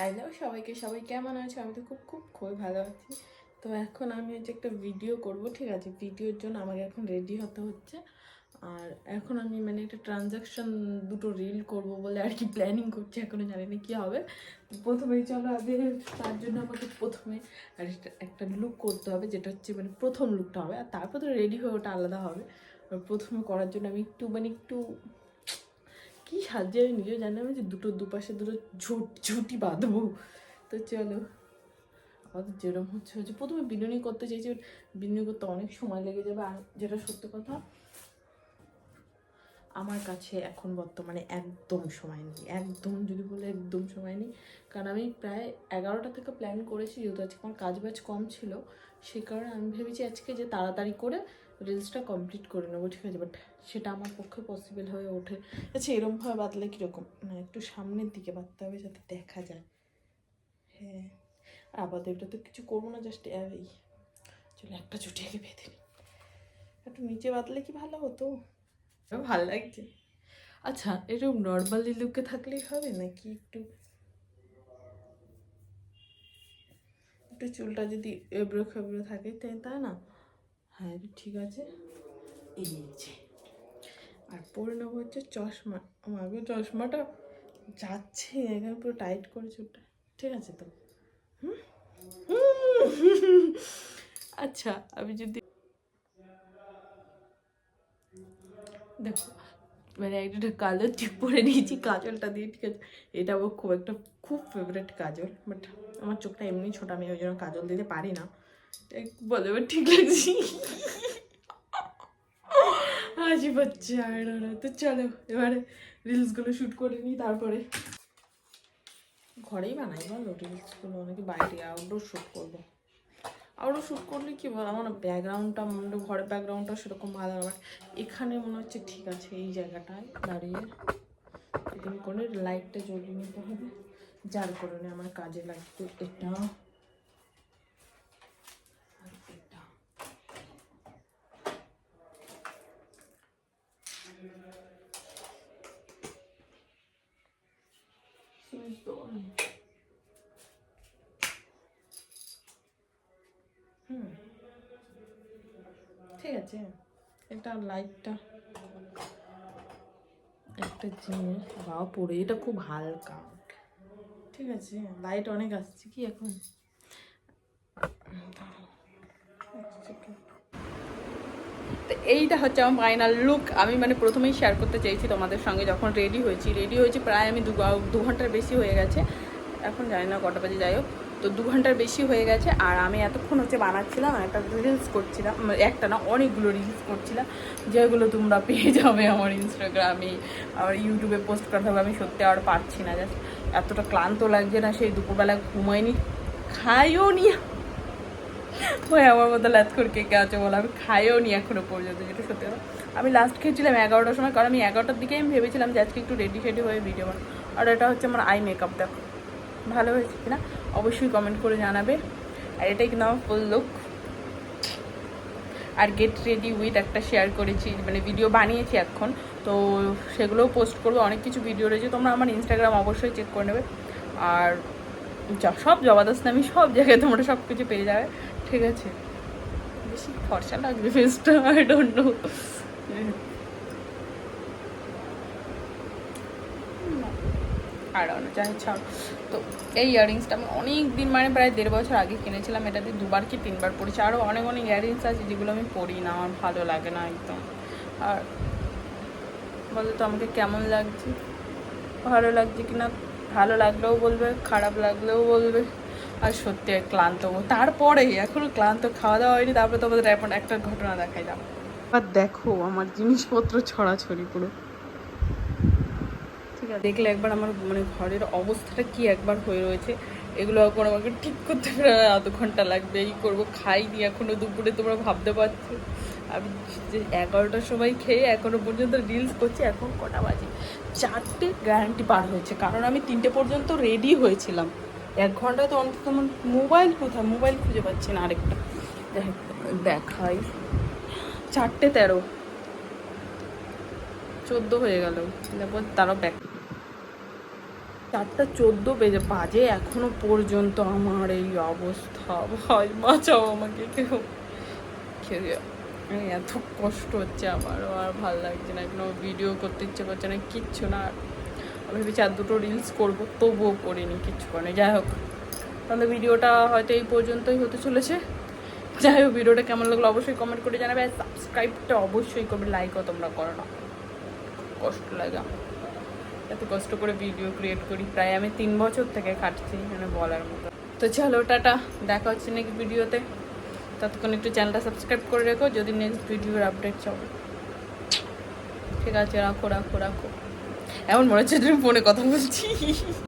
Hello সবাইকে, সবাই কেমন আছে? আমি তো খুবই ভালো আছি। তো এখন আমি হচ্ছে একটা ভিডিও করব, ঠিক আছে? ভিডিওর জন্য আমাকে এখন রেডি হতে হচ্ছে। আর এখন আমি মানে একটা ট্রানজ্যাকশন দুটো রিল করব বলে আর কি প্ল্যানিং করছি, এখনও জানি না কী হবে। প্রথমেই চলো আগে তার জন্য আমাকে প্রথমে আর একটা লুক করতে হবে, যেটা হচ্ছে মানে প্রথম লুকটা হবে, আর তারপর তো রেডি হয়ে ওটা আলাদা হবে। আর প্রথমে করার জন্য আমি একটু কি সাজে আমি নিজেও জানি, আমি যে দুপাশে দুটো ঝুঁটি বাঁধবো। তো চলো, আমাদের যেরকম হচ্ছে প্রথমে বিনুনি করতে চাইছি, বিনুনি করতে অনেক সময় লেগে যাবে। আর যেটা সত্য কথা, আমার কাছে এখন বর্তমানে একদম সময় নেই, একদম যদি বলে একদম সময় নেই। কারণ আমি প্রায় 11টা থেকে প্ল্যান করেছি, যেহেতু আজকে আমার কাজ বাজ কম ছিল, সেই কারণে আমি ভেবেছি আজকে যে তাড়াতাড়ি করে রিলসটা কমপ্লিট করে নেবো, ঠিক আছে? বাট সেটা আমার পক্ষে পসিবল হয়ে ওঠে। আচ্ছা, এরমভাবে বাঁধলে কীরকম, না একটু সামনের দিকে বাঁধতে হবে যাতে দেখা যায়। হ্যাঁ, আর আপাতত এটা তো কিছু করবো না, জাস্ট এই চলো একটা চুটি আগে বেঁধে নিই। একটু নিচে বাঁধলে কি ভালো হতো? ভালো লাগছে। আচ্ছা, এরকম নর্মালি লুকে থাকলেই হবে নাকি একটু একটু চুলটা যদি এবড়ো খেবড়ো থাকে তাই না? হ্যাঁ, ঠিক আছে। এই যে, আর পরে নেবো হচ্ছে চশমা। আমাকে চশমাটা যাচ্ছে এখানে পুরো টাইট করে চুলটা, ঠিক আছে তো? আচ্ছা, আমি যদি দেখো মানে একটা কাজল টিপ পরে নিয়েছি কাজলটা দিয়ে, ঠিক আছে? এটা আমার খুব ফেভারিট কাজল, বাট আমার চোখটা এমনি ছোট, আমি ওই জন্য কাজল দিতে পারি না। বলে ঠিক লাগছি, হাসি পাচ্ছে। আর তো চলো এবারে রিলসগুলো শ্যুট করে নিই, তারপরে ঘরেই বানাই বলো রিলসগুলো, নাকি বাইরে আউটডোর শ্যুট করবো? আউটডোর শ্যুট করলে কি বল, আমার ব্যাকগ্রাউন্ডটা মানে ঘরের ব্যাকগ্রাউন্ডটা সেরকম ভালো না, বাট এখানে মনে হচ্ছে ঠিক আছে। এই জায়গাটায় দাঁড়িয়ে এরকম করে লাইটটা জ্বলিয়ে নিতে হবে, যার কারণে আমার কাজে লাগবে এটা আর এটা। ঠিক আছে, এটা লাইটটা একটা জিনিস বাবা পড়ে, এটা খুব হালকা, ঠিক আছে? লাইট অনেক আসছে কি এখন। তো এইটা হচ্ছে আমার ফাইনাল লুক। আমি মানে প্রথমেই শেয়ার করতে চাইছি তোমাদের সঙ্গে, যখন রেডি হয়েছি প্রায় আমি 2 ঘন্টার বেশি হয়ে গেছে। এখন জানি না কটা বাজে, যাই হোক, তো 2 ঘন্টার বেশি হয়ে গেছে। আর আমি এতক্ষণ হচ্ছে বানাচ্ছিলাম, একটা রিলস করছিলাম, একটা না অনেকগুলো রিলস করছিলাম, যেগুলো তোমরা পেয়ে যাবে আমার ইনস্টাগ্রামে, আমার ইউটিউবে পোস্ট করা থাকবে। আমি সত্যি আর পারছি না, জাস্ট এতটা ক্লান্ত লাগছে না, সেই দুপুরবেলা ঘুমাইনি, খাইও নি। ওই আমার মতো ল্যাথ করে কে আছে বলো, আমি খাইও নি এখনো পর্যন্ত, যেটা সত্যি কথা। আমি লাস্ট খেয়েছিলাম 11টার সময়, কারণ আমি 11টার দিকে আমি ভেবেছিলাম যে আজকে একটু রেডি হয়ে ভিডিও বানাবো। আর এটা হচ্ছে আমার আই মেকআপ, দেখো ভালো হয়েছে কিনা অবশ্যই কমেন্ট করে জানাবে। আর এটাই কিন্তু আমার ফুল লুক। আর গেট রেডি উইথ একটা শেয়ার করেছি, মানে ভিডিও বানিয়েছি এখন, তো সেগুলোও পোস্ট করবো। অনেক কিছু ভিডিও রয়েছে, তোমরা আমার ইনস্টাগ্রাম অবশ্যই চেক করে নেবে। আর সব জবরদস্ত, আমি সব জায়গায় তোমরা সব কিছু পেয়ে যাবে, ঠিক আছে? বেশি ফর্সা লাগবে ফেসটা, আই ডোন্ট নো। আর যা ইচ্ছা। তো এই ইয়াররিংসটা আমি অনেক দিন মানে প্রায় 1.5 বছর আগে কিনেছিলাম, এটা দিয়ে 2বার কি 3বার পরেছি। আরও অনেক ইয়াররিংস আছে যেগুলো আমি পরি না, আমার ভালো লাগে না একদম। আর বলো তো আমাকে কেমন লাগছে, ভালো লাগছে কি না? ভালো লাগলেও বলবে, খারাপ লাগলেও বলবে। আর সত্যি ক্লান্ত, তারপরে এখনও ক্লান্ত, খাওয়া দাওয়া হয়নি। তারপরে তোমাদের এখন একটা ঘটনা দেখাই দাও। আর দেখো আমার জিনিসপত্র ছড়াছড়ি পুরো, ঠিক আছে? দেখলে একবার আমার মানে ঘরের অবস্থাটা কি একবার হয়ে রয়েছে। এগুলো এখন আমাকে ঠিক করতে প্রায় আধ ঘন্টা লাগবে। এই করবো, খাইনি এখনও দুপুরে, তোমরা ভাবতে পারছো। আমি যে 11টার সময় খেয়ে এখনও পর্যন্ত রিলস করছি। এখন কটা বাজে? 4টে গ্যারান্টি পার হয়েছে, কারণ আমি 3টে পর্যন্ত রেডি হয়েছিলাম। 1 ঘন্টা তো অন্তত আমার মোবাইল কোথায়, মোবাইল খুঁজে পাচ্ছি না। আরেকটা দেখাই, 4টে 13, 14 হয়ে গেল, তারপর ব্যাক। 4:14 বাজে এখনো পর্যন্ত আমার এই অবস্থা। ভাই বাঁচাও আমাকে কেউ কেউ। এত কষ্ট হচ্ছে আমারও, আর ভালো লাগছে না, কোনো ভিডিও করতে ইচ্ছে করছে না, কিচ্ছু না। আমি ভেবেছি আর 2টো রিলস করবো, তবুও করিনি, কিচ্ছু করিনি। যাই হোক, তাহলে ভিডিওটা হয়তো এই পর্যন্তই হতে চলেছে। যাই হোক, ভিডিওটা কেমন লাগলো অবশ্যই কমেন্ট করে জানাবে, আর সাবস্ক্রাইবটা অবশ্যই করবে। লাইকও তোমরা করো না, কষ্ট লাগে। এত কষ্ট করে ভিডিও ক্রিয়েট করি, প্রায় আমি 3 বছর থেকে কাটছি, মানে বলার মতো। তো চলো, টাটা, দেখা হচ্ছে নেক্সট ভিডিওতে। ততক্ষণ একটু চ্যানেলটা সাবস্ক্রাইব করে রেখো যদি নেক্সট ভিডিওর আপডেট চাও। ঠিক আছে, রাখো রাখো রাখো। এমন মনে হচ্ছে তুমি ফোনে কথা বলছি।